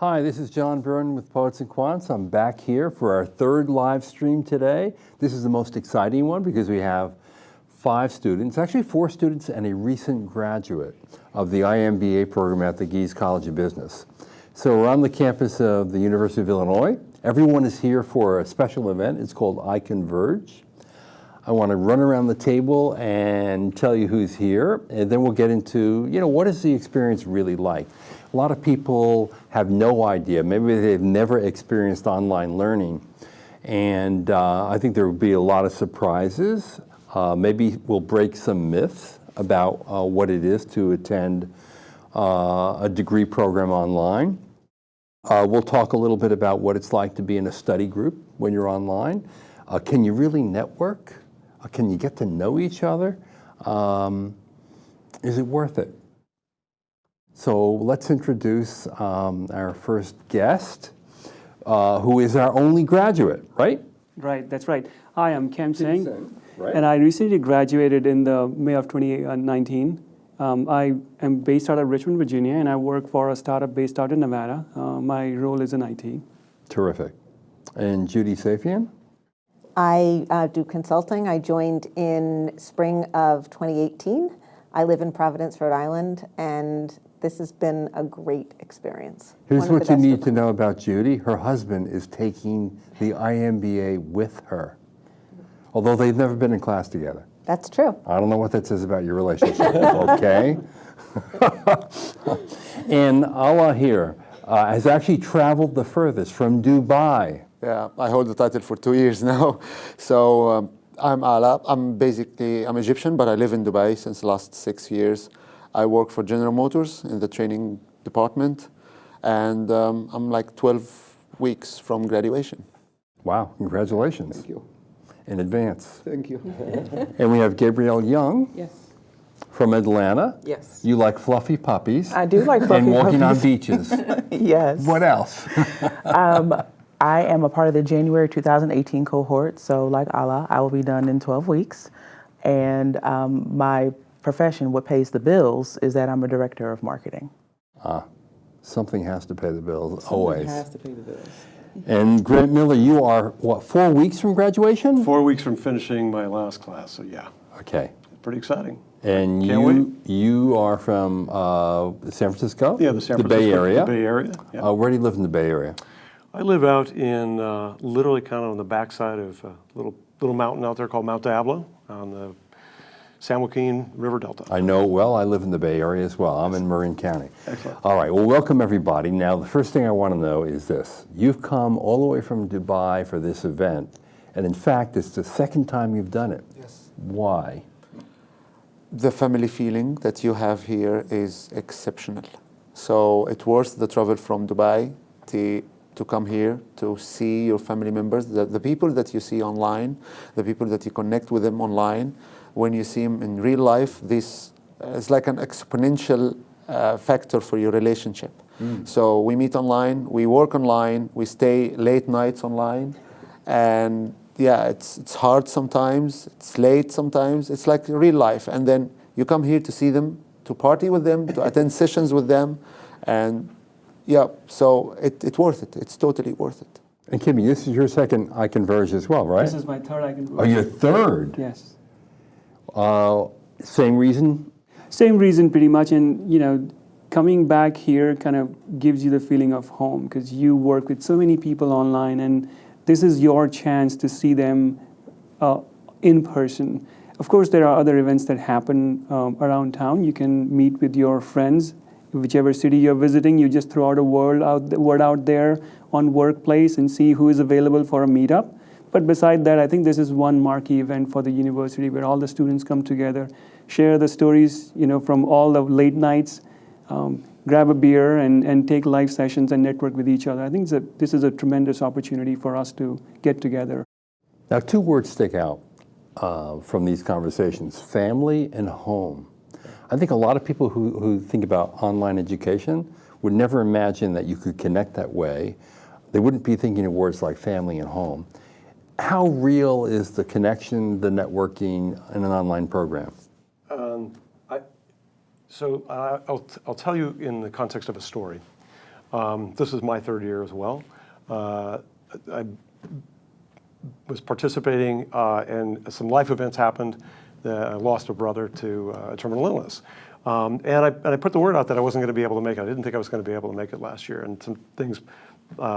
Hi, this is John Byrne with Poets and Quants. I'm back here for our third live stream today. This is the most exciting one because we have 5 students, actually 4 students and a recent graduate of the iMBA program at the Gies College of Business. So we're on the campus of the University of Illinois. Everyone is here for a special event. It's called iConverge. I want to run around the table and tell you who's here, and then we'll get into, what is the experience really like? A lot of people have no idea. Maybe they've never experienced online learning, and I think there will be a lot of surprises. Maybe we'll break some myths about what it is to attend a degree program online. We'll talk a little bit about what it's like to be in a study group when you're online. Can you really network? Can you get to know each other? Is it worth it? So let's introduce our first guest, who is our only graduate, right? Right, that's right. Hi, I'm Kim Singh, right? And I recently graduated in the May of 2019. I am based out of Richmond, Virginia, and I work for a startup based out in Nevada. My role is in IT. Terrific. And Judy Safian? I do consulting. I joined in spring of 2018. I live in Providence, Rhode Island, and this has been a great experience. Here's what you need to know about Judy. Her husband is taking the iMBA with her, although they've never been in class together. That's true. I don't know what that says about your relationship, okay? And Allah here has actually traveled the furthest from Dubai. Yeah, I hold the title for 2 years now. So I'm Ala. I'm Egyptian, but I live in Dubai since the last 6 years. I work for General Motors in the training department, and I'm like 12 weeks from graduation. Wow, congratulations. Thank you. In advance. Thank you. And we have Gabrielle Young. Yes. From Atlanta. Yes. You like fluffy puppies. I do like fluffy and walking puppies. on beaches. Yes. What else? I am a part of the January 2018 cohort, so like Allah, I will be done in 12 weeks. And my profession, what pays the bills, is that I'm a director of marketing. Something has to pay the bills, always. Something has to pay the bills. And Grant Miller, you are, 4 weeks from graduation? 4 weeks from finishing my last class, so yeah. Okay. Pretty exciting. And you are from San Francisco? Yeah, the Bay Area. The Bay Area. Yeah. Where do you live in the Bay Area? I live out in literally kind of on the backside of a little mountain out there called Mount Diablo on the San Joaquin River Delta. I know well. I live in the Bay Area as well. I'm in Marin County. Excellent. All right. Well, welcome everybody. Now, the first thing I want to know is this. You've come all the way from Dubai for this event, and in fact, it's the second time you've done it. Yes. Why? The family feeling that you have here is exceptional. So it's worth the travel from Dubai to come here to see your family members, the people that you see online, the people that you connect with them online. When you see them in real life, this is like an exponential factor for your relationship. So we meet online, we work online, we stay late nights online, and yeah, it's hard sometimes, it's late sometimes, it's like real life. And then you come here to see them, to party with them, to attend sessions with them, and yeah, so it's worth it. It's totally worth it. And Kimmy, this is your second iConverge as well, right? This is my third iConverge. Oh, your third? Yes. Same reason? Same reason pretty much, and coming back here kind of gives you the feeling of home because you work with so many people online, and this is your chance to see them in person. Of course, there are other events that happen around town. You can meet with your friends. Whichever city you're visiting, you just throw out a word out there on Workplace and see who is available for a meetup. But beside that, I think this is one marquee event for the university where all the students come together, share the stories, from all the late nights, grab a beer and take live sessions and network with each other. I think this is a tremendous opportunity for us to get together. Now, 2 words stick out from these conversations, family and home. I think a lot of people who think about online education would never imagine that you could connect that way. They wouldn't be thinking of words like family and home. How real is the connection, the networking in an online program? I'll tell you in the context of a story. This is my third year as well. I was participating and some life events happened. I lost a brother to a terminal illness. And I put the word out that I wasn't going to be able to make it. I didn't think I was going to be able to make it last year. And some things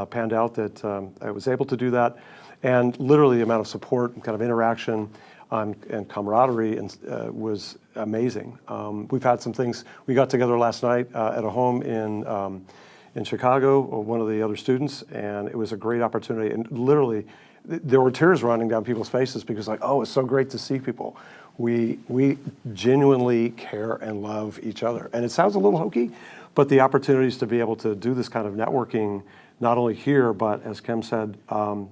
panned out that I was able to do that. And literally the amount of support and kind of interaction and camaraderie was amazing. We've had some things. We got together last night at a home in Chicago, one of the other students, and it was a great opportunity. And literally, there were tears running down people's faces because like, oh, it's so great to see people. We genuinely care and love each other. And it sounds a little hokey, but the opportunities to be able to do this kind of networking, not only here, but as Kim said, for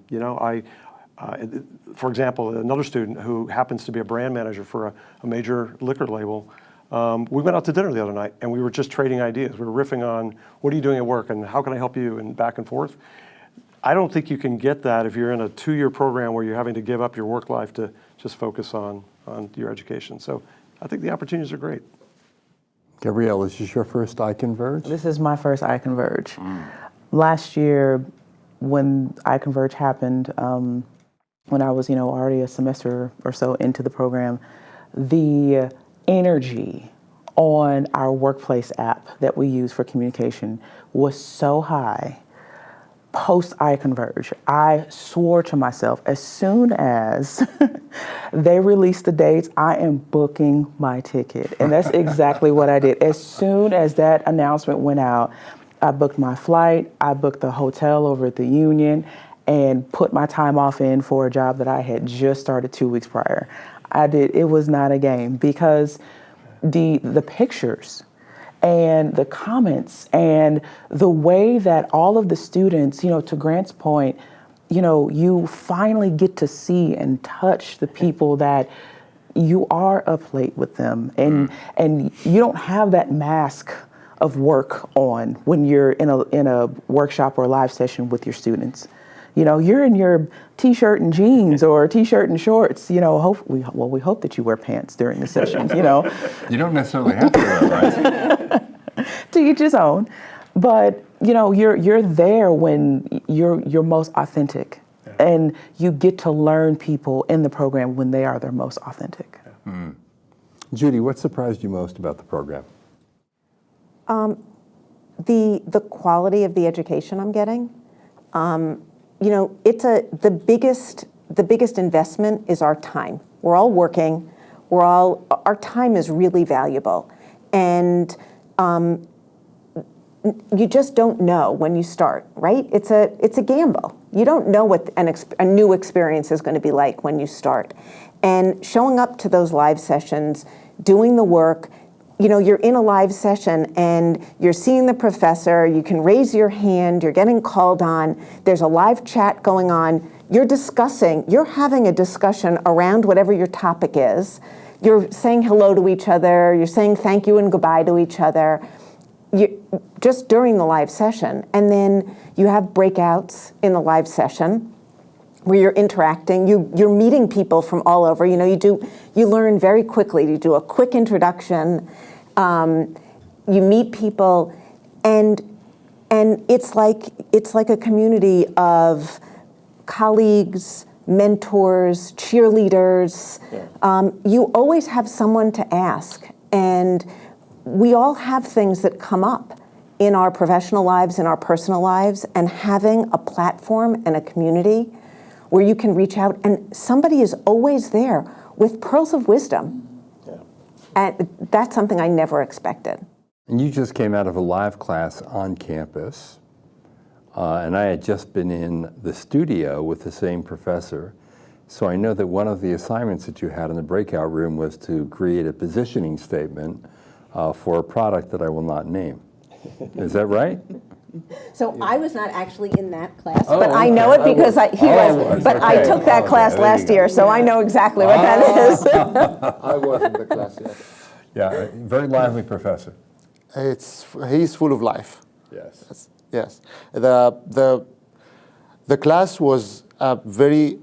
example, another student who happens to be a brand manager for a major liquor label, we went out to dinner the other night and we were just trading ideas. We were riffing on what are you doing at work and how can I help you and back and forth. I don't think you can get that if you're in a 2-year program where you're having to give up your work life to just focus on your education. So I think the opportunities are great. Gabrielle, is this your first iConverge? This is my first iConverge. Last year, when iConverge happened, when I was, already a semester or so into the program, the energy on our workplace app that we use for communication was so high. Post iConverge, I swore to myself, as soon as they released the dates, I am booking my ticket. And that's exactly what I did. As soon as that announcement went out, I booked my flight, I booked the hotel over at the Union, and put my time off in for a job that I had just started 2 weeks prior. It was not a game because the pictures and the comments and the way that all of the students, to Grant's point, you finally get to see and touch the people that you are up late with them, and you don't have that mask of work on when you're in a workshop or a live session with your students. You're in your t-shirt and jeans or t-shirt and shorts. We hope that you wear pants during the session. You don't necessarily have to wear it, right? To each his own, but you're there when you're most authentic, and you get to learn people in the program when they are their most authentic. Judy, what surprised you most about the program? The quality of the education I'm getting. It's the biggest investment is our time. We're all working. Our time is really valuable, and you just don't know when you start, right? It's a gamble. You don't know what a new experience is going to be like when you start. And showing up to those live sessions, doing the work, you're in a live session and you're seeing the professor, you can raise your hand, you're getting called on, there's a live chat going on, you're having a discussion around whatever your topic is. You're saying hello to each other, you're saying thank you and goodbye to each other, just during the live session. And then you have breakouts in the live session where you're interacting, you're meeting people from all over. You learn very quickly. You do a quick introduction, you meet people, and it's like a community of colleagues, mentors, cheerleaders. Yeah. You always have someone to ask, and we all have things that come up in our professional lives, in our personal lives, and having a platform and a community where you can reach out and somebody is always there with pearls of wisdom. Yeah. And that's something I never expected. And you just came out of a live class on campus, and I had just been in the studio with the same professor. So I know that one of the assignments that you had in the breakout room was to create a positioning statement for a product that I will not name. Is that right? So I was not actually in that class, but I know it because he was. But I took that class last year, so I know exactly what that is. I was in the class, yes. Yeah, very lively professor. He's full of life. Yes. Yes. The class was very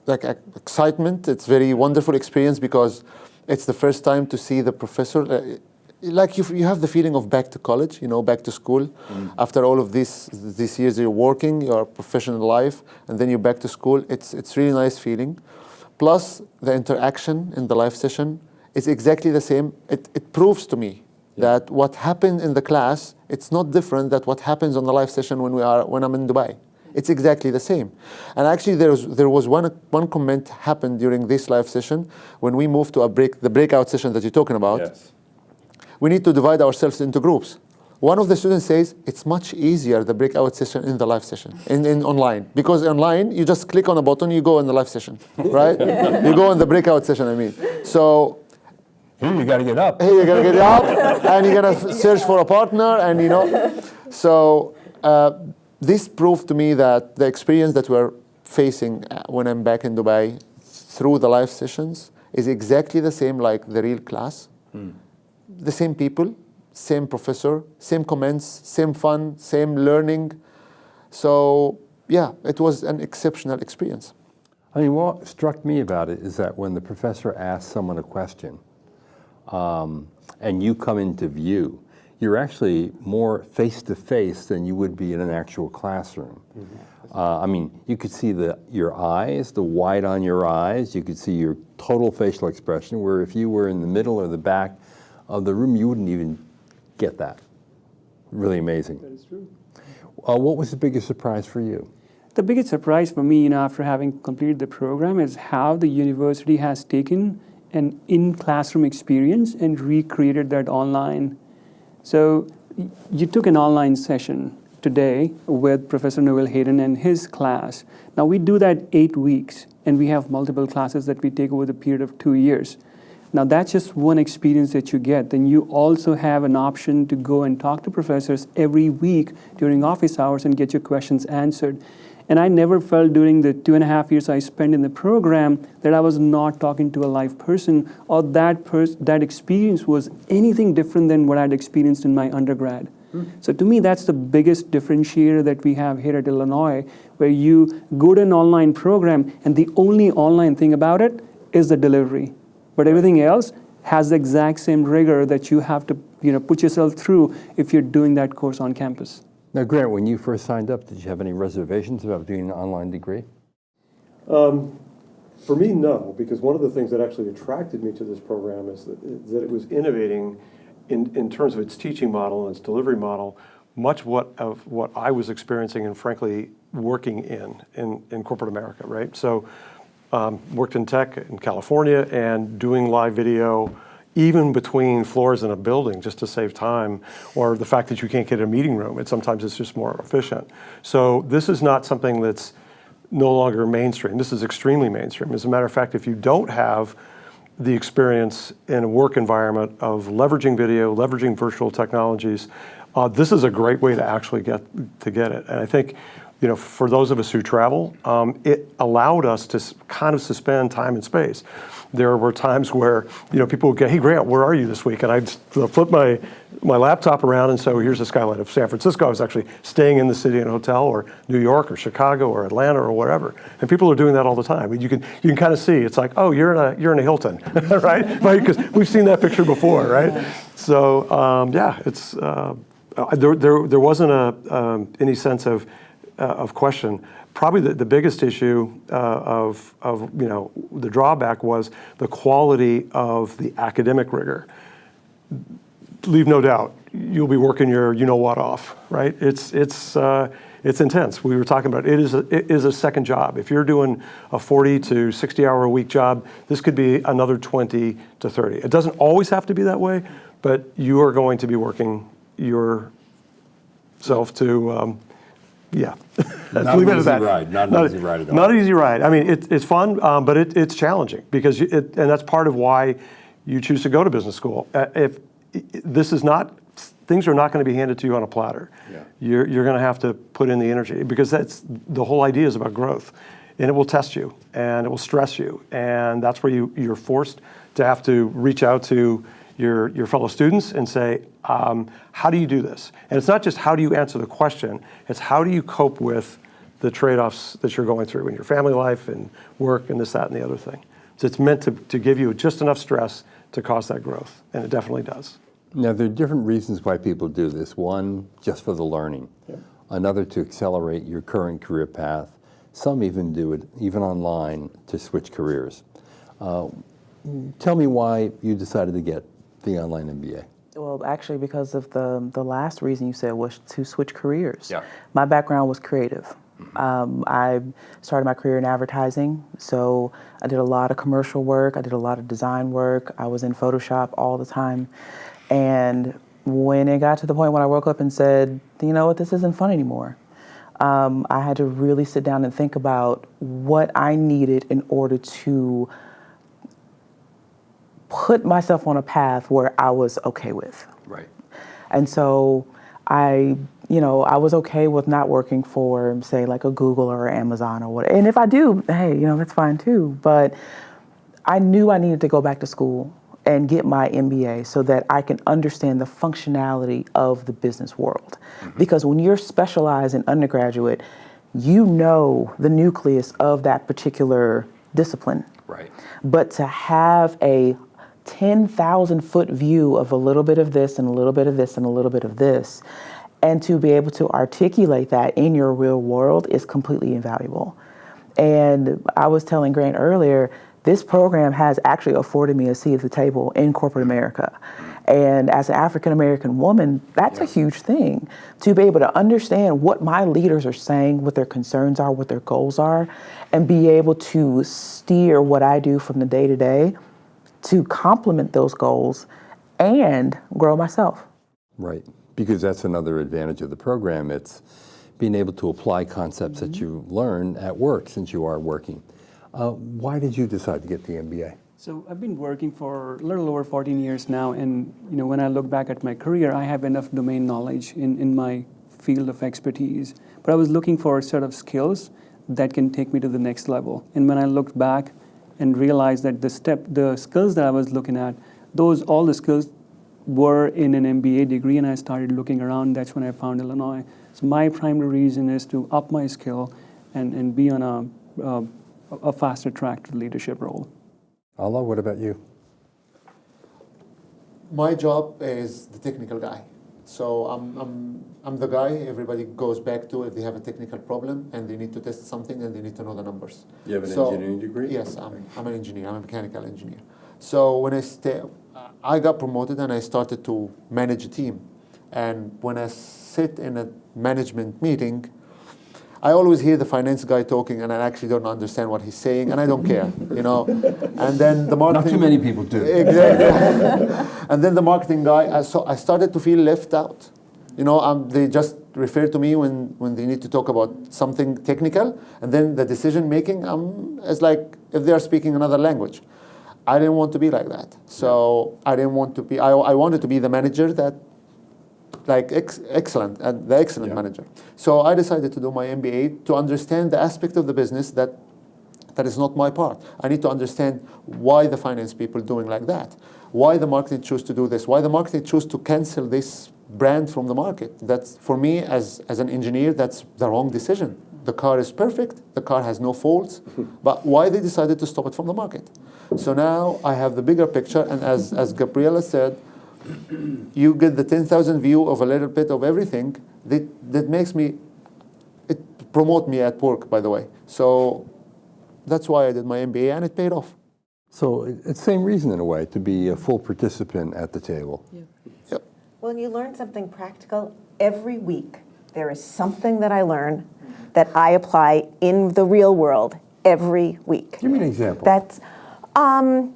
excitement. It's very wonderful experience because it's the first time to see the professor. like you have the feeling of back to college, back to school. After all of these years you're working, your professional life, and then you're back to school. It's really nice feeling. Plus the interaction in the live session is exactly the same. It proves to me that what happened in the class, it's not different than what happens on the live session when I'm in Dubai. It's exactly the same. And actually there was one comment happened during this live session when we moved to the breakout session that you're talking about. Yes. We need to divide ourselves into groups. One of the students says it's much easier, the breakout session in the live session, in online. Because online, you just click on a button, you go in the live session, right? You go in the breakout session, I mean. So Here you got to get up. here you're gonna get up, and you're gonna search for a partner, and So this proved to me that the experience that we're facing when I'm back in Dubai through the live sessions is exactly the same like the real class. The same people, same professor, same comments, same fun, same learning. So yeah, it was an exceptional experience. I mean, what struck me about it is that when the professor asks someone a question, and you come into view, you're actually more face-to-face than you would be in an actual classroom. I mean, you could see your eyes, the white on your eyes, you could see your total facial expression, where if you were in the middle or the back of the room, you wouldn't even get that. Really amazing. That is true. What was the biggest surprise for you? The biggest surprise for me, after having completed the program, is how the university has taken an in-classroom experience and recreated that online. So you took an online session today with Professor Noel Hayden and his class. Now we do that 8 weeks, and we have multiple classes that we take over the period of 2 years. Now that's just one experience that you get. Then you also have an option to go and talk to professors every week during office hours and get your questions answered. And I never felt during the 2.5 years I spent in the program that I was not talking to a live person, or that experience was anything different than what I'd experienced in my undergrad. So to me, that's the biggest differentiator that we have here at Illinois, where you go to an online program and the only online thing about it is the delivery. But everything else has the exact same rigor that you have to put yourself through if you're doing that course on campus. Now, Grant, when you first signed up, did you have any reservations about doing an online degree? For me, no, because one of the things that actually attracted me to this program is that it was innovating in terms of its teaching model and its delivery model, much of what I was experiencing and frankly working in corporate America, right? So worked in tech in California and doing live video even between floors in a building just to save time, or the fact that you can't get a meeting room. Sometimes it's just more efficient. So this is not something that's no longer mainstream. This is extremely mainstream. As a matter of fact, if you don't have the experience in a work environment of leveraging video, leveraging virtual technologies, this is a great way to actually get it. And I think, for those of us who travel, it allowed us to kind of suspend time and space. There were times where, people would go, "Hey, Grant, where are you this week?" And I'd flip my laptop around, and so here's the skyline of San Francisco. I was actually staying in the city in a hotel, or New York, or Chicago, or Atlanta, or whatever. And people are doing that all the time. I mean, you can kind of see. It's like, oh, you're in a Hilton, right? Because we've seen that picture before, right? So it's there wasn't any sense of question. Probably the biggest issue of the drawback was the quality of the academic rigor. Leave no doubt, you'll be working your what off, right? It's intense. We were talking about it is a second job. If you're doing a 40 to 60 hour a week job, this could be another 20 to 30. It doesn't always have to be that way, but you are going to be working yourself to. Not an easy ride. Not an easy ride at all. Not an easy ride. I mean, it's fun, but it's challenging because and that's part of why you choose to go to business school. If this is not, things are not going to be handed to you on a platter. Yeah. You're going to have to put in the energy because that's the whole idea is about growth, and it will test you and it will stress you, and that's where you're forced to have to reach out to your fellow students and say, how do you do this? And it's not just how do you answer the question, it's how do you cope with the trade-offs that you're going through in your family life and work and this, that, and the other thing. So it's meant to give you just enough stress to cause that growth, and it definitely does. Now, there are different reasons why people do this. One, just for the learning. Yep. Another, to accelerate your current career path. Some even do it, even online, to switch careers. Tell me why you decided to get the online MBA. Well, actually, because of the last reason you said was to switch careers. Yeah. My background was creative. I started my career in advertising, so I did a lot of commercial work. I did a lot of design work. I was in Photoshop all the time. And when it got to the point when I woke up and said, you know what, this isn't fun anymore, I had to really sit down and think about what I needed in order to put myself on a path where I was okay with. Right. And so I was okay with not working for, say, like a Google or Amazon or whatever. And if I do, hey, that's fine too. But I knew I needed to go back to school and get my MBA so that I can understand the functionality of the business world. Mm-hmm. Because when you're specialized in undergraduate, you know the nucleus of that particular discipline. Right. But to have a 10,000-foot view of a little bit of this and a little bit of this and a little bit of this, and to be able to articulate that in your real world is completely invaluable. And I was telling Grant earlier, this program has actually afforded me a seat at the table in corporate America. And as an African-American woman, that's a huge thing, to be able to understand what my leaders are saying, what their concerns are, what their goals are, and be able to steer what I do from the day-to-day to complement those goals and grow myself. Right, because that's another advantage of the program. It's being able to apply concepts that you learn at work, since you are working. Why did you decide to get the MBA? So I've been working for a little over 14 years now, and when I look back at my career, I have enough domain knowledge in my field of expertise. But I was looking for a set of skills that can take me to the next level. And when I looked back and realized that the skills that I was looking at, all the skills were in an MBA degree, and I started looking around. That's when I found Illinois. So my primary reason is to up my skill and be on a faster track to the leadership role. Allah, what about you? My job is the technical guy. So I'm the guy everybody goes back to if they have a technical problem and they need to test something and they need to know the numbers. You have an engineering degree? Yes, I'm an engineer. I'm a mechanical engineer. So when I got promoted and I started to manage a team. And when I sit in a management meeting, I always hear the finance guy talking, and I actually don't understand what he's saying, and I don't care, And then the marketing. Not too many people do. Exactly. And then the marketing guy. So I started to feel left out. They just refer to me when they need to talk about something technical, and then the decision making is like if they are speaking another language. I didn't want to be like that. So I didn't want to be. I wanted to be the manager that. Excellent, and the excellent manager. So I decided to do my MBA to understand the aspect of the business that is not my part. I need to understand why the finance people doing like that, why the marketing choose to do this, why the marketing choose to cancel this brand from the market. That's, for me, as an engineer, that's the wrong decision. The car is perfect, the car has no faults, but why they decided to stop it from the market? So now I have the bigger picture, and as Gabriela said, you get the 10,000 view of a little bit of everything. That makes it promote me at work, by the way. So that's why I did my MBA, and it paid off. So it's the same reason, in a way, to be a full participant at the table. Yeah. Yep. Well, you learn something practical every week. There is something that I learn that I apply in the real world every week. Give me an example. That's, I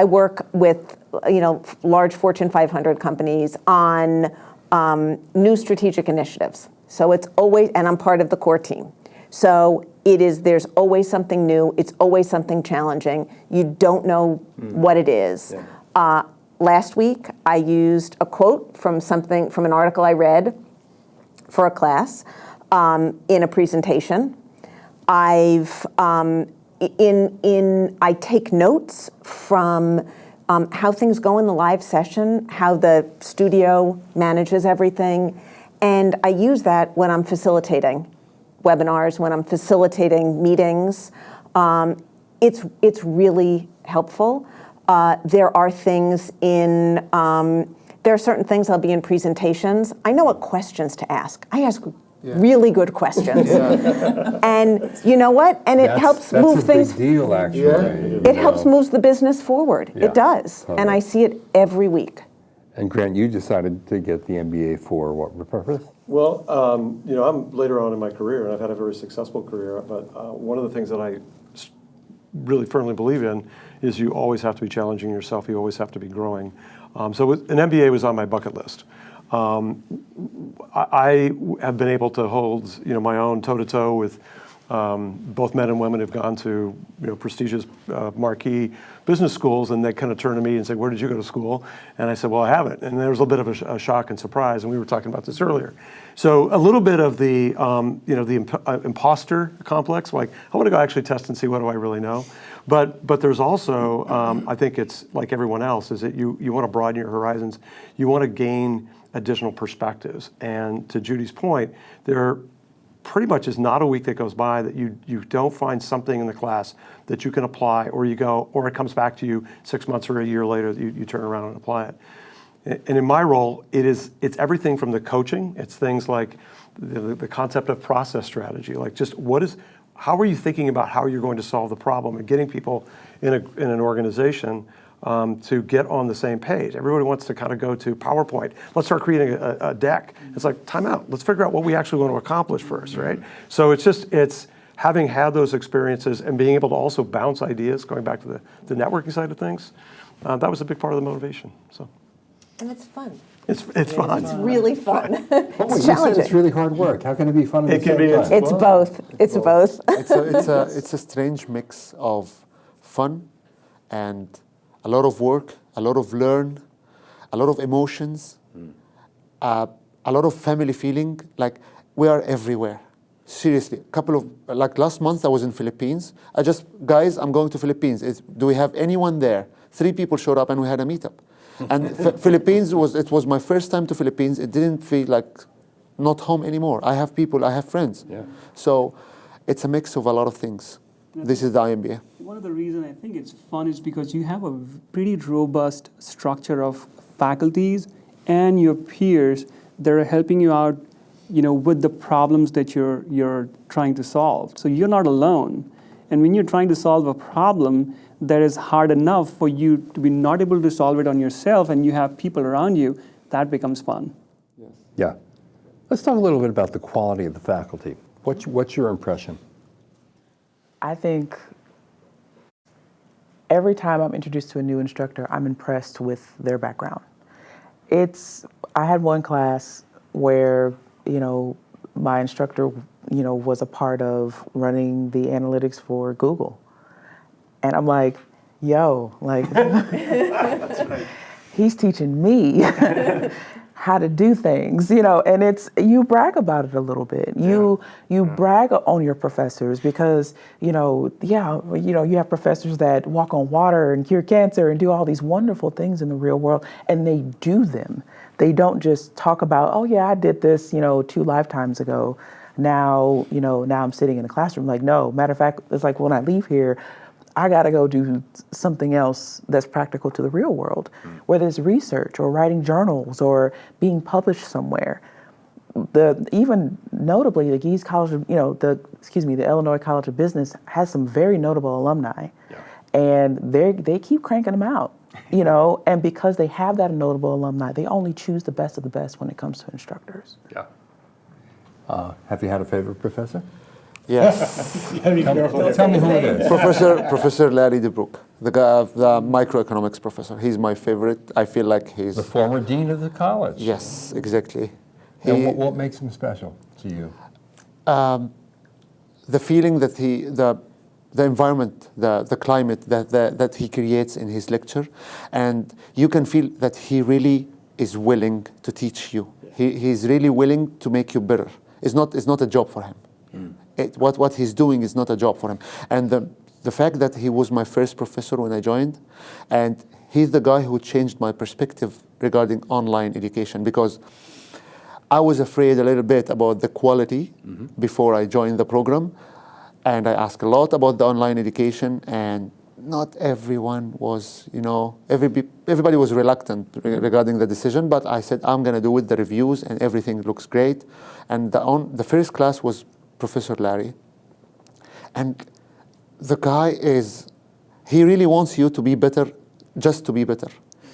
work with large Fortune 500 companies on new strategic initiatives. So it's always, and I'm part of the core team. So there's always something new. It's always something challenging. You don't know what it is. Yeah. Last week, I used a quote from an article I read for a class in a presentation. I take notes from how things go in the live session, how the studio manages everything, and I use that when I'm facilitating webinars, when I'm facilitating meetings. It's really helpful. There are things in, there are certain things I'll be in presentations. I know what questions to ask. I ask really good questions. And you know what? And it helps move things. That's a big deal, actually. It helps move the business forward. Yeah, It does. totally. And I see it every week. And Grant, you decided to get the MBA for what purpose? Well, I'm later on in my career, and I've had a very successful career, but one of the things that I really firmly believe in is you always have to be challenging yourself. You always have to be growing. So an MBA was on my bucket list. I have been able to hold, my own toe-to-toe with both men and women who've gone to, prestigious marquee business schools, and they kind of turn to me and say, "Where did you go to school?" And I said, "Well, I haven't." And there was a bit of a shock and surprise, and we were talking about this earlier. So a little bit of the, imposter complex, like I want to go actually test and see what do I really know. But there's also, I think it's like everyone else, is that you want to broaden your horizons. You want to gain additional perspectives. And to Judy's point, there pretty much is not a week that goes by that you don't find something in the class that you can apply, or it comes back to you 6 months or a year later, you turn around and apply it. And in my role, it's everything from the coaching. It's things like the concept of process strategy, like just how are you thinking about how you're going to solve the problem, and getting people in an organization to get on the same page. Everybody wants to kind of go to PowerPoint. Let's start creating a deck. It's like, time out. Let's figure out what we actually want to accomplish first, right? So it's having had those experiences and being able to also bounce ideas, going back to the networking side of things. That was a big part of the motivation. So. And it's fun. It's fun. It's really fun. Oh, It's you said challenging. it's really hard work. How can it be fun at It the can same be, time? It's both. It's both. It's a strange mix of fun and a lot of work, a lot of learn, a lot of emotions, a lot of family feeling. Like, we are everywhere. Seriously, last month I was in Philippines. Guys, I'm going to Philippines. Do we have anyone there? 3 people showed up and we had a meetup. And Philippines was my first time to Philippines. It didn't feel like not home anymore. I have people, I have friends. Yeah. So it's a mix of a lot of things. This is the iMBA. One of the reasons I think it's fun is because you have a pretty robust structure of faculties and your peers that are helping you out, with the problems that you're trying to solve. So you're not alone. And when you're trying to solve a problem that is hard enough for you to be not able to solve it on yourself, and you have people around you, that becomes fun. Yeah. Let's talk a little bit about the quality of the faculty. What's your impression? I think every time I'm introduced to a new instructor, I'm impressed with their background. I had one class where, my instructor, was a part of running the analytics for Google. And I'm like, he's teaching me how to do things, and you brag about it a little bit. You brag on your professors because, you have professors that walk on water and cure cancer and do all these wonderful things in the real world, and they do them. They don't just talk about, oh yeah, I did this, 2 lifetimes ago. Now I'm sitting in a classroom. Like, no, matter of fact, it's like when I leave here, I got to go do something else that's practical to the real world, whether it's research or writing journals or being published somewhere. Even notably, the Gies College, the Illinois College of Business has some very notable alumni, and they keep cranking them out, and because they have that notable alumni, they only choose the best of the best when it comes to instructors. Yeah. Have you had a favorite professor? Yes. Tell me who it is. Professor Larry DeBrook, the microeconomics professor. He's my favorite. I feel like he's The former dean of the college. Yes, exactly. And what makes him special to you? The feeling that the environment, the climate that he creates in his lecture, and you can feel that he really is willing to teach you. He's really willing to make you better. It's not a job for him. What he's doing is not a job for him. And the fact that he was my first professor when I joined, and he's the guy who changed my perspective regarding online education, because I was afraid a little bit about the quality before I joined the program. And I asked a lot about the online education, and not everyone was, everybody was reluctant regarding the decision, but I said, I'm going to do it, the reviews, and everything looks great. And the first class was Professor Larry. And the guy he really wants you to be better, just to be better.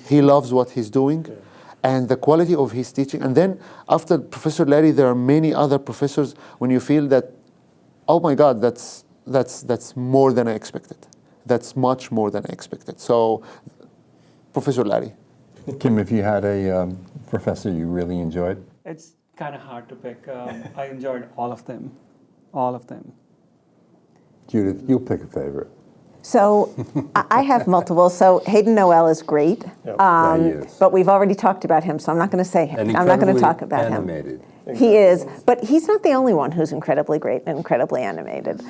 He loves what he's doing. Yeah. And the quality of his teaching. And then after Professor Larry, there are many other professors when you feel that, oh my God, that's more than I expected. That's much more than I expected. So, Professor Larry. Kim, if you had a professor you really enjoyed? It's kind of hard to pick. I enjoyed all of them. All of them. Judith, you'll pick a favorite. So I have multiple. So Hayden Noel is great, Yep. Yeah, he is. but we've already talked about him, so I'm not going to say him. And I'm not going to incredibly talk about animated. him. He is, but he's not the only one who's incredibly great and incredibly animated.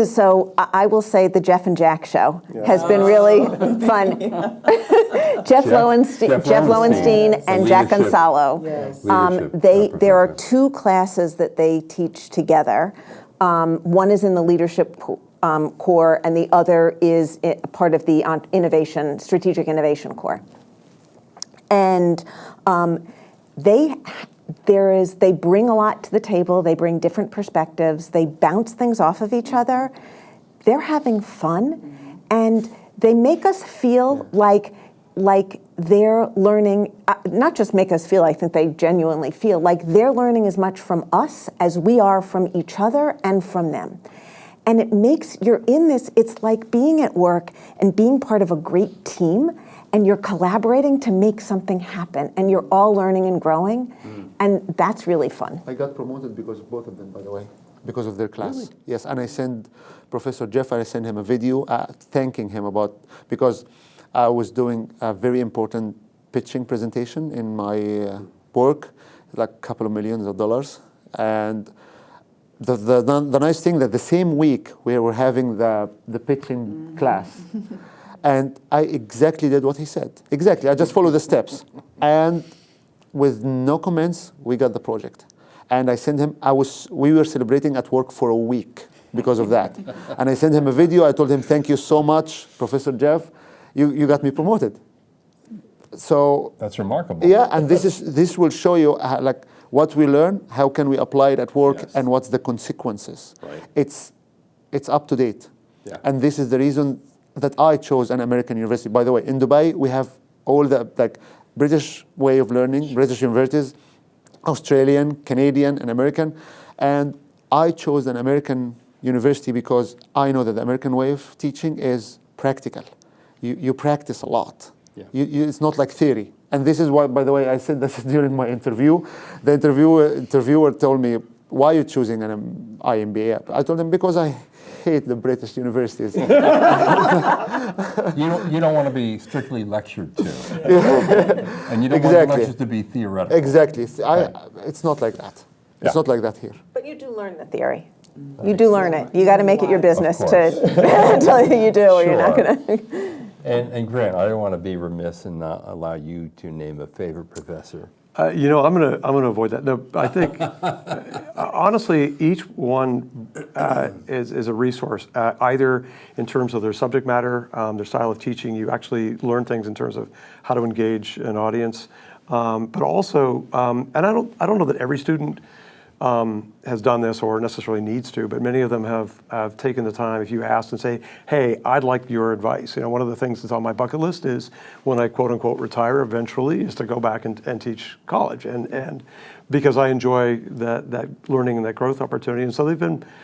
So I will say the Jeff and Jack show has been really fun. Jeff Lowenstein and Jack Gonzalo. Yes. There are two classes that they teach together. One is in the leadership core, and the other is part of the strategic innovation core. And they bring a lot to the table. They bring different perspectives. They bounce things off of each other. They're having fun, and they make us feel like they're learning, not just make us feel, I think they genuinely feel like they're learning as much from us as we are from each other and from them. And it makes, you're in this, it's like being at work and being part of a great team, and you're collaborating to make something happen, and you're all learning and growing, and that's really fun. I got promoted because of both of them, by the way, because of their class. Really? Yes, and I sent Professor Jeff, I sent him a video thanking him because I was doing a very important pitching presentation in my work, like a couple of millions of dollars. And the nice thing that the same week we were having the pitching class. And I exactly did what he said. Exactly, I just followed the steps. And with no comments, we got the project. And I sent him, we were celebrating at work for a week because of that. And I sent him a video, I told him, thank you so much, Professor Jeff. You got me promoted. So that's remarkable. Yeah, and this will show you like what we learn, how can we apply it at work, and what's the consequences. Right. It's up to date. Yeah. And this is the reason that I chose an American university. By the way, in Dubai we have all the British way of learning, British universities, Australian, Canadian, and American, and I chose an American university because I know that the American way of teaching is practical. You practice a lot. Yeah. It's not like theory. And this is why, by the way, I said this during my interview. The interviewer told me, why are you choosing an iMBA? I told him, because I hate the British universities. You don't want to be strictly lectured to. And you don't want the lectures to be theoretical. Exactly. It's not like that. It's not like that here. But you do learn the theory. You do learn it. You got to make it your business to tell you do, or you're not going to. And Grant, I don't want to be remiss and not allow you to name a favorite professor. I'm gonna avoid that. No, I think honestly, each one is a resource. Either in terms of their subject matter, their style of teaching, you actually learn things in terms of how to engage an audience, but also, and I don't know that every student has done this or necessarily needs to, but many of them have taken the time, if you ask and say, hey, I'd like your advice. One of the things that's on my bucket list is when I quote unquote retire eventually is to go back and teach college. And because I enjoy that learning and that growth opportunity. And so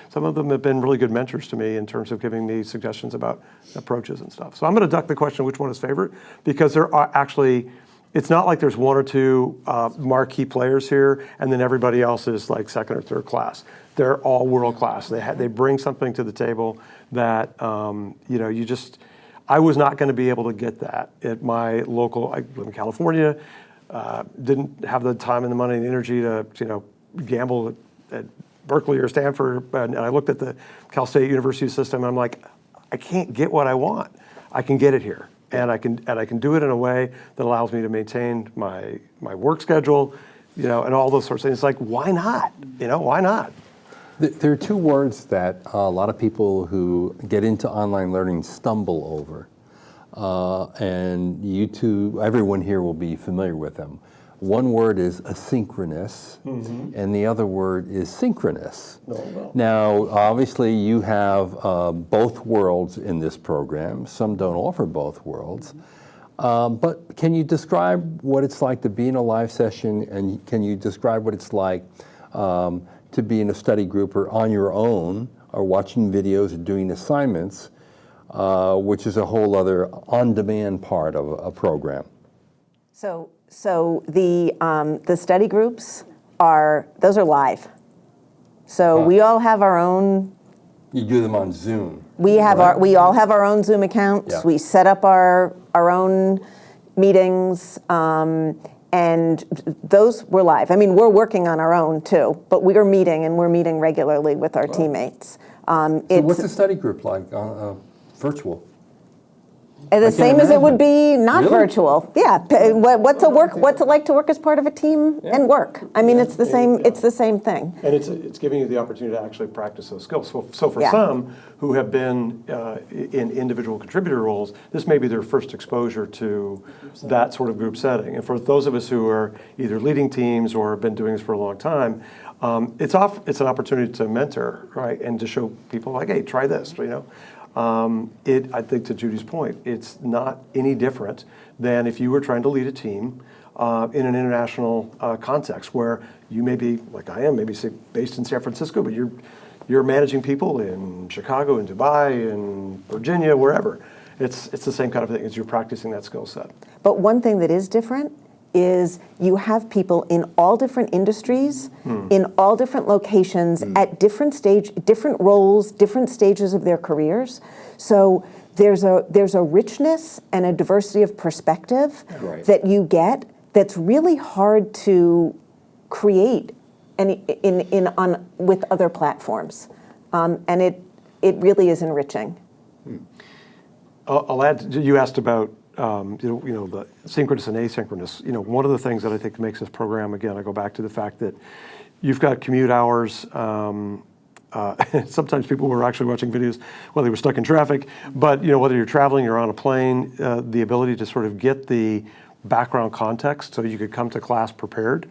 some of them have been really good mentors to me in terms of giving me suggestions about approaches and stuff. So I'm gonna duck the question, which one is favorite? Because there are actually, it's not like there's one or two marquee players here, and then everybody else is like second or third class. They're all world class. They bring something to the table that I was not going to be able to get that at my local. I live in California. Didn't have the time and the money and the energy to gamble at Berkeley or Stanford. And I looked at the Cal State University system, and I'm like, I can't get what I want. I can get it here. And I can do it in a way that allows me to maintain my work schedule, and all those sorts of things. It's like, why not? Why not? There are two words that a lot of people who get into online learning stumble over. And you two, everyone here will be familiar with them. One word is asynchronous, and the other word is synchronous. Now, obviously, you have both worlds in this program. Some don't offer both worlds. But can you describe what it's like to be in a live session, and can you describe what it's like to be in a study group or on your own, or watching videos or doing assignments, which is a whole other on-demand part of a program? So the study groups those are live. So we all have our own. You do them on Zoom. We all have our own Zoom accounts. Yeah. We set up our own meetings, and those were live. I mean, we're working on our own too, but we're meeting regularly with our teammates. So what's the study group like virtual? The same as it would be not Really? virtual. Yeah. What's it like to work as part of a team and work? I mean, it's the same. It's the same thing. And it's giving you the opportunity to actually practice those skills. So for Yeah. some who have been in individual contributor roles, this may be their first exposure to that sort of group setting. And for those of us who are either leading teams or have been doing this for a long time, it's an opportunity to mentor, right, and to show people like, hey, try this, you know. I think to Judy's point, it's not any different than if you were trying to lead a team in an international context where you may be, like I am, maybe say based in San Francisco, but you're managing people in Chicago, in Dubai, in Virginia, wherever. It's the same kind of thing as you're practicing that skill set. But one thing that is different is you have people in all different industries, in all different locations, at different roles, different stages of their careers. So there's a richness and a diversity of perspective that you get that's really hard to create with other platforms, and it really is enriching. I'll add. You asked about the synchronous and asynchronous. One of the things that I think makes this program, again, I go back to the fact that you've got commute hours. Sometimes people were actually watching videos while they were stuck in traffic. But whether you're traveling, you're on a plane, the ability to sort of get the background context so you could come to class prepared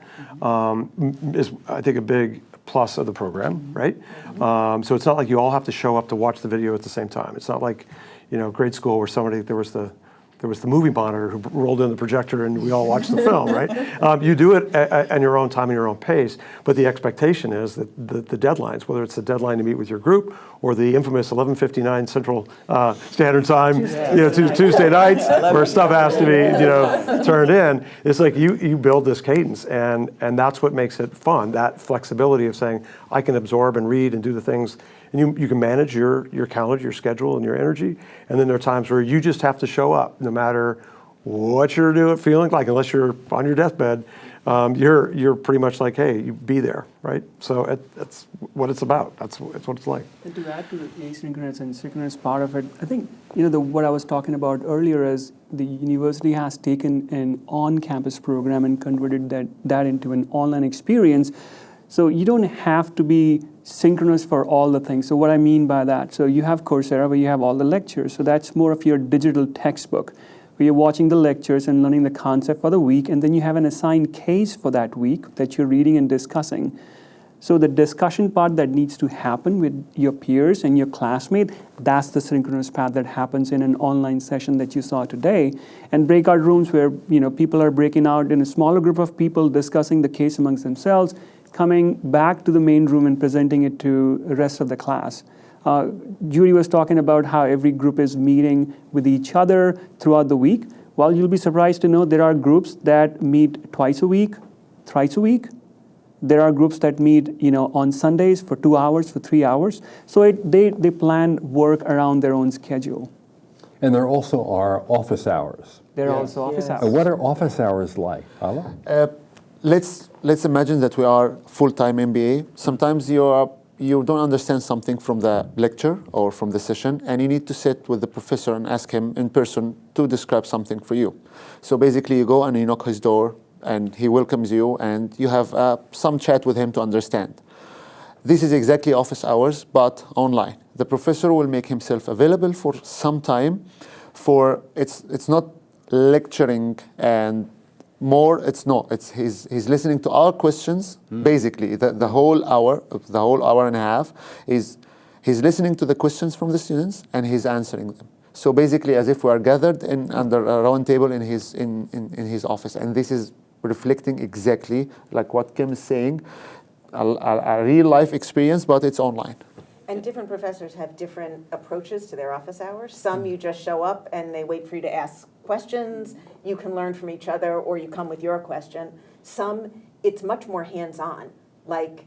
is, I think, a big plus of the program, right? So it's not like you all have to show up to watch the video at the same time. It's not like grade school where there was the movie monitor who rolled in the projector and we all watched the film, right? You do it at your own time and your own pace, but the expectation is that the deadlines, whether it's the deadline to meet with your group or the infamous 11:59 Central Standard Time, Tuesday nights where stuff has to be, turned in. It's like you build this cadence, and that's what makes it fun. That flexibility of saying I can absorb and read and do the things. And you can manage your calendar, your schedule, and your energy. And then there are times where you just have to show up, no matter what you're feeling like. Unless you're on your deathbed, you're pretty much like, hey, you be there, right? So that's what it's about. That's what it's like. And to add to the asynchronous and synchronous part of it, I think what I was talking about earlier is the university has taken an on-campus program and converted that into an online experience. So you don't have to be synchronous for all the things. So what I mean by that, so you have Coursera where you have all the lectures. So that's more of your digital textbook where you're watching the lectures and learning the concept for the week, and then you have an assigned case for that week that you're reading and discussing. So the discussion part that needs to happen with your peers and your classmate, that's the synchronous part that happens in an online session that you saw today. And breakout rooms where people are breaking out in a smaller group of people discussing the case amongst themselves, coming back to the main room and presenting it to the rest of the class. Judy was talking about how every group is meeting with each other throughout the week. Well, you'll be surprised to know there are groups that meet twice a week, thrice a week. There are groups that meet, on Sundays for 2 hours, for 3 hours. So they plan work around their own schedule. And there also are office hours. There are also office hours. What are office hours like, Ala? Let's imagine that we are full-time MBA. Sometimes you don't understand something from the lecture or from the session, and you need to sit with the professor and ask him in person to describe something for you. So basically, you go and you knock his door, and he welcomes you, and you have some chat with him to understand. This is exactly office hours, but online. The professor will make himself available for some time. It's not lecturing and more. It's he's listening to our questions. Basically, the whole hour and a half is he's listening to the questions from the students and he's answering them. So basically, as if we are gathered under a round table in his office, and this is reflecting exactly like what Kim is saying, a real life experience, but it's online. And different professors have different approaches to their office hours. Some you just show up and they wait for you to ask questions. You can learn from each other, or you come with your question. Some, it's much more hands-on, like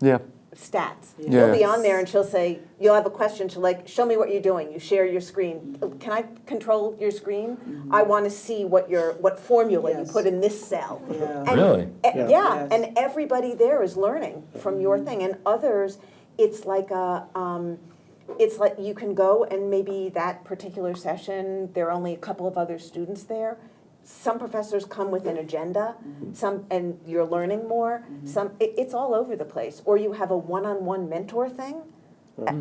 stats. You'll be on there and she'll say, you'll have a question, she'll like, show me what you're doing. You share your screen. Can I control your screen? I want to see what formula you put in this cell. And, Really? And everybody there is learning from your thing. And others, it's like you can go and maybe that particular session, there are only a couple of other students there. Some professors come with an agenda, and you're learning more. It's all over the place. Or you have a one-on-one mentor thing,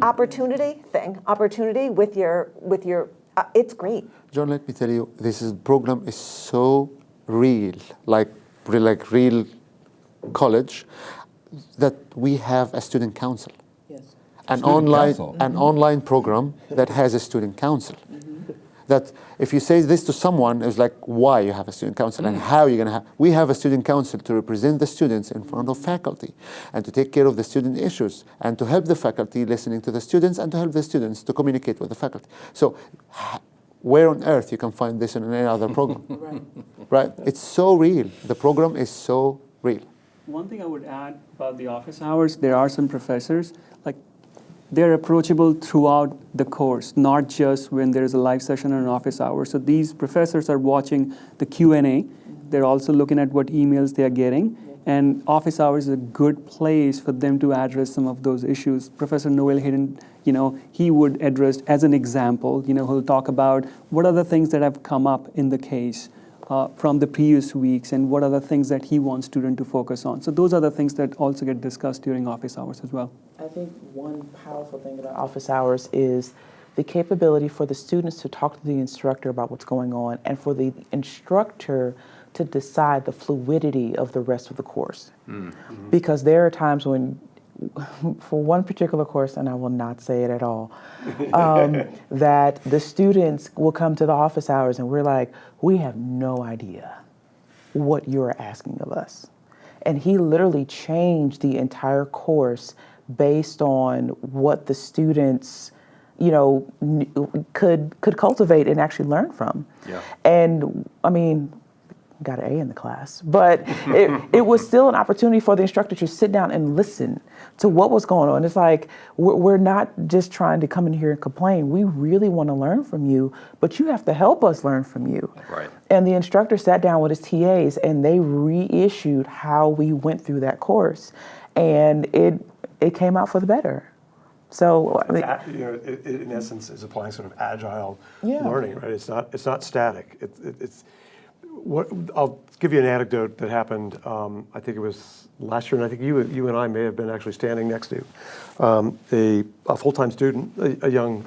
opportunity with your. It's great. John, let me tell you, this program is so real, like real college, that we have a student council. Yes. An online program that has a student council. That if you say this to someone, it's like, why you have a student council and how you're going to have. We have a student council to represent the students in front of faculty and to take care of the student issues and to help the faculty listening to the students and to help the students to communicate with the faculty. So where on earth you can find this in any other program? Right? It's so real. The program is so real. One thing I would add about the office hours, there are some professors, like they're approachable throughout the course, not just when there's a live session or an office hour. So these professors are watching the Q&A. They're also looking at what emails they are getting. And office hours is a good place for them to address some of those issues. Professor Noel Hayden, he would address, as an example, he'll talk about what are the things that have come up in the case from the previous weeks and what are the things that he wants students to focus on. So those are the things that also get discussed during office hours as well. I think one powerful thing about office hours is the capability for the students to talk to the instructor about what's going on and for the instructor to decide the fluidity of the rest of the course. Because there are times when, for one particular course, and I will not say it at all, that the students will come to the office hours and we're like, we have no idea what you're asking of us. And he literally changed the entire course based on what the students, could cultivate and actually learn from. Yeah. And I mean, got an A in the class, but it was still an opportunity for the instructor to sit down and listen to what was going on. It's like, we're not just trying to come in here and complain. We really want to learn from you, but you have to help us learn from you. Right. And the instructor sat down with his TAs and they reissued how we went through that course. And it came out for the better. So it in essence is applying sort of agile learning, right? It's not static. It's I'll give you an anecdote that happened. I think it was last year, and I think you and I may have been actually standing next to a full-time student, a young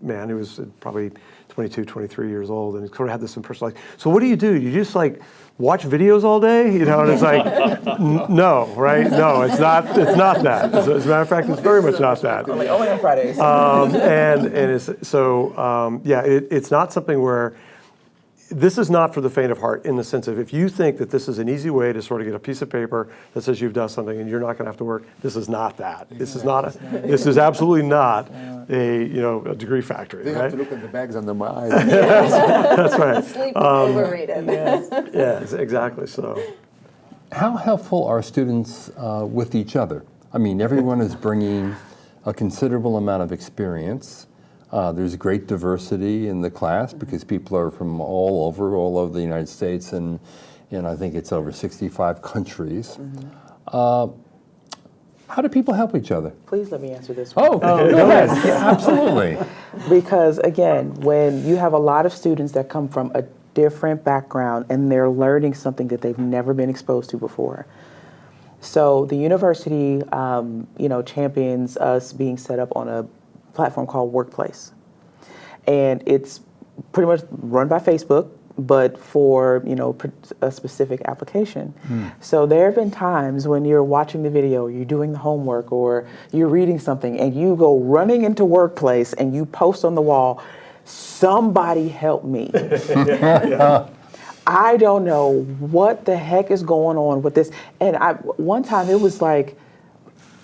man who was probably 22, 23 years old, and he sort of had this impression like, so what do? You just like watch videos all day? And it's like, no, right? No, it's not that. As a matter of fact, it's very much not that. Only on Fridays. It's not something where. This is not for the faint of heart in the sense of if you think that this is an easy way to sort of get a piece of paper that says you've done something and you're not going to have to work, this is not that. This is absolutely not a degree factory. They right? have to look at the bags under my eyes. That's right. Sleep is overrated. Yes, exactly. So, how helpful are students with each other? I mean, everyone is bringing a considerable amount of experience. There's great diversity in the class because people are from all over the United States and I think it's over 65 countries. How do people help each other? Please let me answer this one. Go ahead. Yeah, absolutely. Because again, when you have a lot of students that come from a different background and they're learning something that they've never been exposed to before, So the university, champions us being set up on a platform called Workplace. And it's pretty much run by Facebook, but for, a specific application. So there have been times when you're watching the video, you're doing the homework, or you're reading something, and you go running into Workplace and you post on the wall, "Somebody help me." I don't know what the heck is going on with this. And one time it was like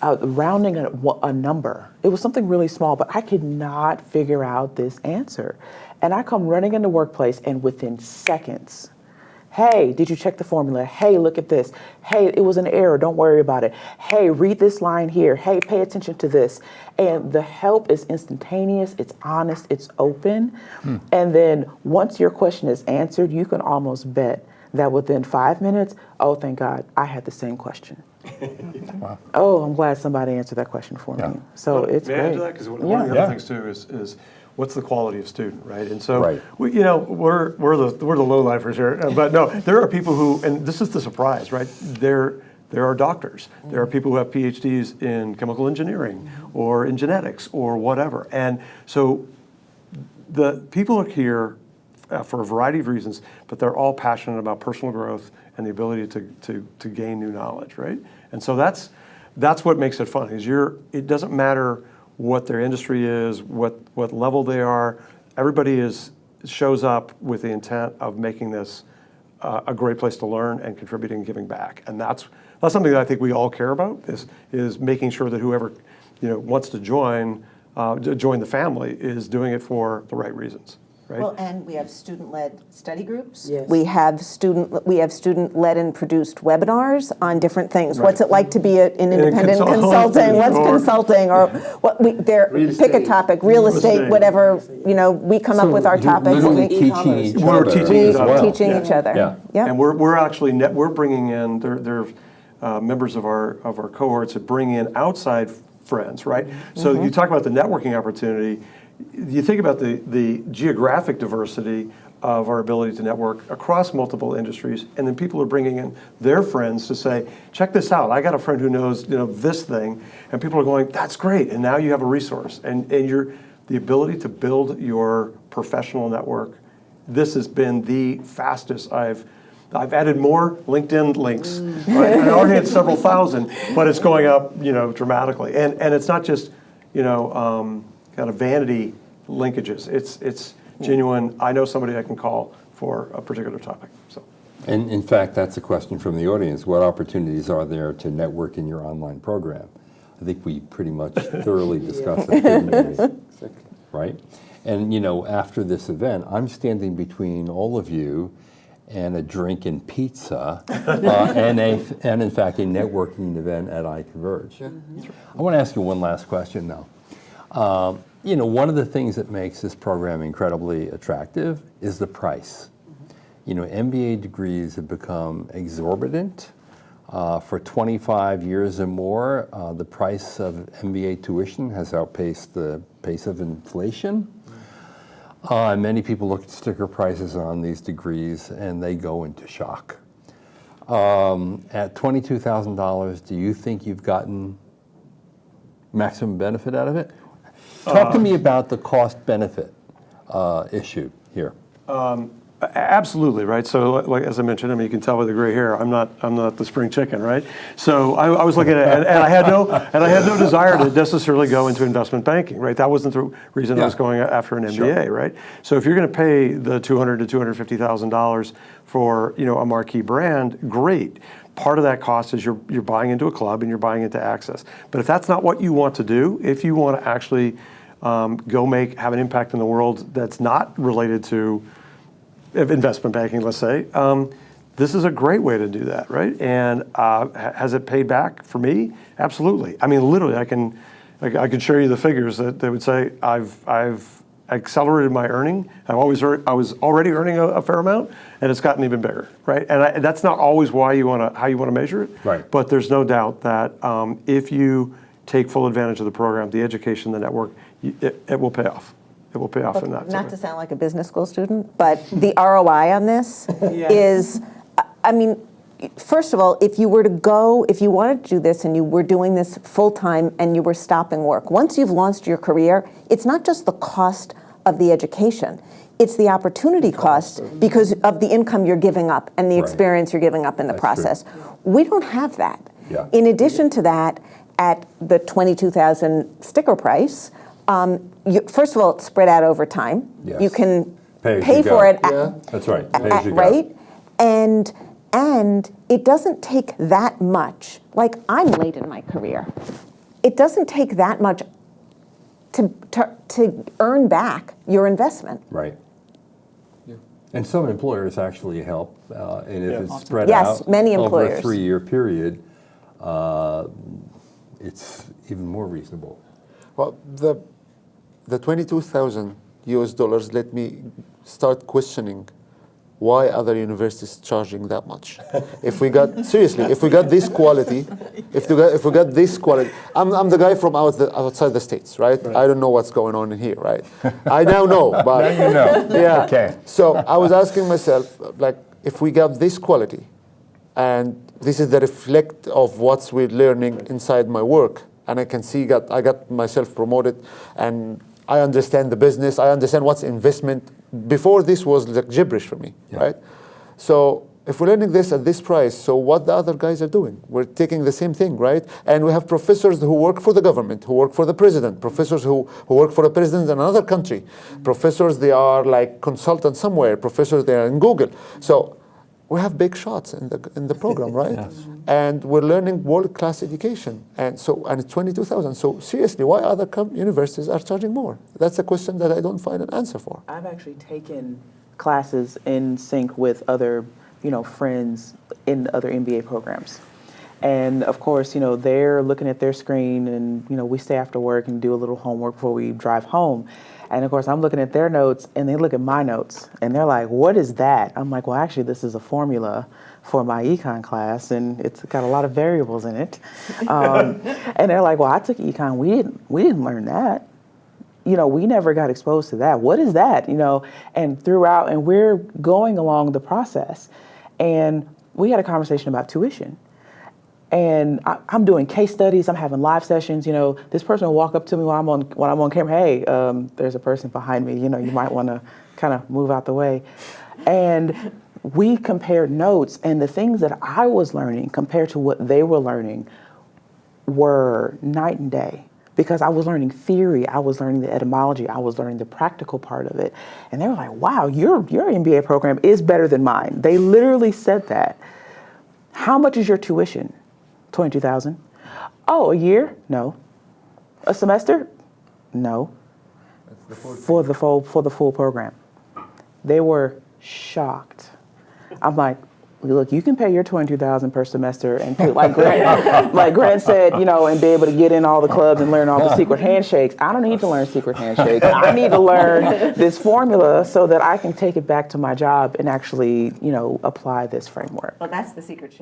rounding a number. It was something really small, but I could not figure out this answer. And I come running into Workplace, and within seconds, "Hey, did you check the formula? Hey, look at this. Hey, it was an error. Don't worry about it. Hey, read this line here. Hey, pay attention to this." And the help is instantaneous, it's honest, it's open. And then once your question is answered, you can almost bet that within 5 minutes, "Oh, thank God, I had the same question." Wow. "Oh, I'm glad somebody answered that question for me." So it's May I great. add to that? Because one of the other things too is what's the quality of student, right? And so Right. we're the low lifers here, but no, there are people who, and this is the surprise, right? There are doctors. There are people who have PhDs in chemical engineering or in genetics or whatever, and so the people are here for a variety of reasons, but they're all passionate about personal growth and the ability to gain new knowledge, right? And so that's what makes it fun. It doesn't matter what their industry is, what level they are. Everybody shows up with the intent of making this a great place to learn and contributing and giving back. And that's something that I think we all care about is making sure that whoever wants to join the family is doing it for the right reasons. Right? Well, and we have student-led study groups. Yes. We have student-led and produced webinars on different things. Right. What's it like to be an independent consultant, consulting? What's or- consulting? Or pick a topic, real estate, whatever. We come up with our topics. Literally and teaching each We're other teaching as each other. well. teaching each other. Yeah. And we're actually we're bringing in they're members of our cohorts that bring in outside friends, right? So you talk about the networking opportunity. You think about the geographic diversity of our ability to network across multiple industries, and then people are bringing in their friends to say, "Check this out. I got a friend who knows this thing," and people are going, "That's great!" And now you have a resource, and the ability to build your professional network. This has been the fastest I've added more LinkedIn links. Right? I already had several thousand, but it's going up, dramatically. And it's not just, kind of vanity linkages. It's genuine. I know somebody I can call for a particular topic. So. And in fact, that's a question from the audience. What opportunities are there to network in your online program? I think we pretty much thoroughly discussed that, right? And after this event, I'm standing between all of you and a drink and pizza, and in fact a networking event at iConverge. I want to ask you one last question, though. One of the things that makes this program incredibly attractive is the price. MBA degrees have become exorbitant. For 25 years or more, the price of MBA tuition has outpaced the pace of inflation. And many people look at sticker prices on these degrees and they go into shock. At $22,000, do you think you've gotten maximum benefit out of it? Talk to me about the cost-benefit issue here. Absolutely, right? So, like as I mentioned, you can tell by the gray hair, I'm not the spring chicken, right? So I was looking at it, and I had no desire to necessarily go into investment banking, right? That wasn't the reason I was going after an MBA, right? So if you're going to pay the $200,000 to $250,000 for a marquee brand, great. Part of that cost is you're buying into a club and you're buying into access. But if that's not what you want to do, if you want to actually have an impact in the world that's not related to investment banking, let's say, this is a great way to do that, right? And has it paid back for me? Absolutely. Literally, I can show you the figures that would say I've accelerated my earning. I was already earning a fair amount, and it's gotten even bigger, right? And that's not always how you want to measure it, right? But there's no doubt that if you take full advantage of the program, the education, the network, it will pay off. It will pay off in that. Not to sound like a business school student, but the ROI on this is, first of all, if you wanted to do this and you were doing this full time and you were stopping work, once you've launched your career, it's not just the cost of the education, it's the opportunity cost because of the income you're giving up and the experience you're giving up in the process. We don't have that. Yeah. In addition to that, at the $22,000 sticker price, first of all, it's spread out over time. Yes. You can Pay as pay you for go. it. That's right. Pay as you go. Right? And it doesn't take that much. Like, I'm late in my career. It doesn't take that much to earn back your investment. Right. And some employers actually help, and if it's spread Yes, out many over a employers. 3-year period, it's even more reasonable. Well, the 22,000 US dollars let me start questioning why other universities charging that much. If we got this quality, if we got this quality, I'm the guy from outside the States, right? I don't know what's going on in here, right? I now know, but Now you know. yeah. Okay. So I was asking myself, like, if we got this quality, and this is the reflect of what we're learning inside my work, and I can see that I got myself promoted, and I understand the business, I understand what's investment. Before this was like gibberish for me, right? So if we're learning this at this price, so what the other guys are doing? We're taking the same thing, right? And we have professors who work for the government, who work for the president, professors who work for the president in another country, professors, they are like consultants somewhere, professors, they are in Google. So we have big shots in the program, right? Yes. And we're learning world-class education. And it's 22,000. So seriously, why other universities are charging more? That's a question that I don't find an answer for. I've actually taken classes in sync with other, friends in other MBA programs. And of course, they're looking at their screen and, we stay after work and do a little homework before we drive home. And of course, I'm looking at their notes and they look at my notes and they're like, what is that? I'm like, well, actually, this is a formula for my econ class and it's got a lot of variables in it. And they're like, well, I took econ. We didn't learn that. We never got exposed to that. What is that? And throughout, and we're going along the process. And we had a conversation about tuition. And I'm doing case studies. I'm having live sessions. This person will walk up to me when I'm on camera. Hey, there's a person behind me. You might want to kind of move out the way. And we compared notes, and the things that I was learning compared to what they were learning were night and day. Because I was learning theory, I was learning the etymology, I was learning the practical part of it. And they were like, wow, your MBA program is better than mine. They literally said that. How much is your tuition? 22,000. Oh, a year? No. A semester? No. For the full program. They were shocked. I'm like, look, you can pay your $22,000 per semester and pay, like Grant said, and be able to get in all the clubs and learn all the secret handshakes. I don't need to learn secret handshakes. I need to learn this formula so that I can take it back to my job and actually, apply this framework. Well, that's the secret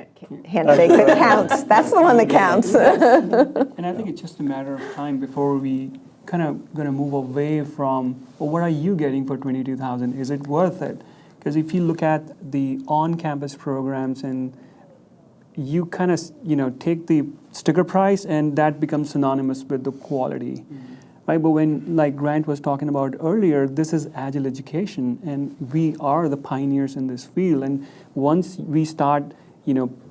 handshake that counts. That's the one that counts. And I think it's just a matter of time before we kind of going to move away from, well, what are you getting for $22,000? Is it worth it? Because if you look at the on-campus programs and you kind of, take the sticker price and that becomes synonymous with the quality, right? But when, like Grant was talking about earlier, this is agile education and we are the pioneers in this field. And once we start,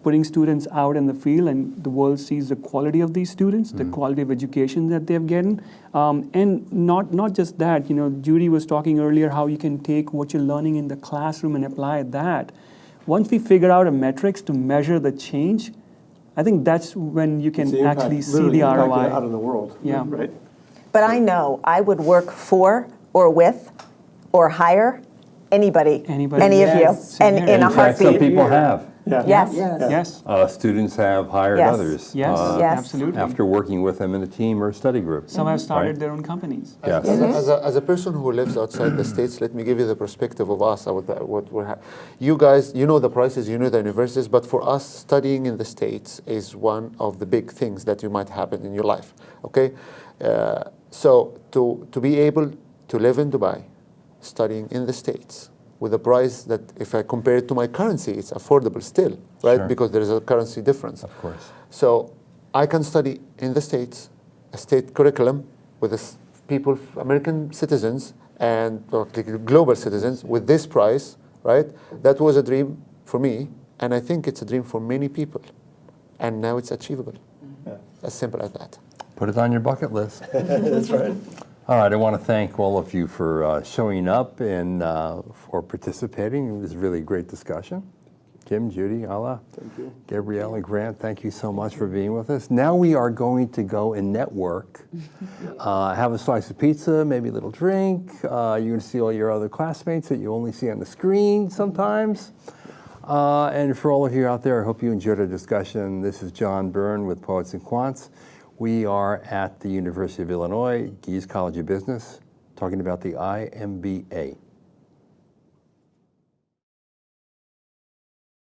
putting students out in the field and the world sees the quality of these students, the quality of education that they've gotten, and not just that, Judy was talking earlier how you can take what you're learning in the classroom and apply that. Once we figure out a metrics to measure the change, I think that's when you can actually see the ROI out in the world. Yeah. Right. But I know I would work for or with or hire anybody. Any of Yes. you, and in a In fact, some heartbeat. people have. Yeah. Yes. Yes. Students have hired Yes. others Yes. Yes. Absolutely. after working with them in a team or a study group. Some have started Right. their own companies. Yes. As a person who lives outside the States, let me give you the perspective of us. You guys, the prices, the universities, but for us, studying in the States is one of the big things that you might happen in your life, okay? So to be able to live in Dubai, studying in the States, with a price that, if I compare it to my currency, it's affordable still, right? Sure. Because there is a currency difference. Of course. So I can study in the States, a state curriculum with people, American citizens and global citizens with this price, right? That was a dream for me, and I think it's a dream for many people. And now it's achievable. Yeah. As simple as that. Put it on your bucket list. That's right. All right, I want to thank all of you for showing up and for participating. It was a really great discussion. Kim, Judy, Ala, Thank you. Gabrielle, and Grant, thank you so much for being with us. Now we are going to go and network, have a slice of pizza, maybe a little drink. You're going to see all your other classmates that you only see on the screen sometimes. And for all of you out there, I hope you enjoyed our discussion. This is John Byrne with Poets and Quants. We are at the University of Illinois, Gies College of Business, talking about the iMBA.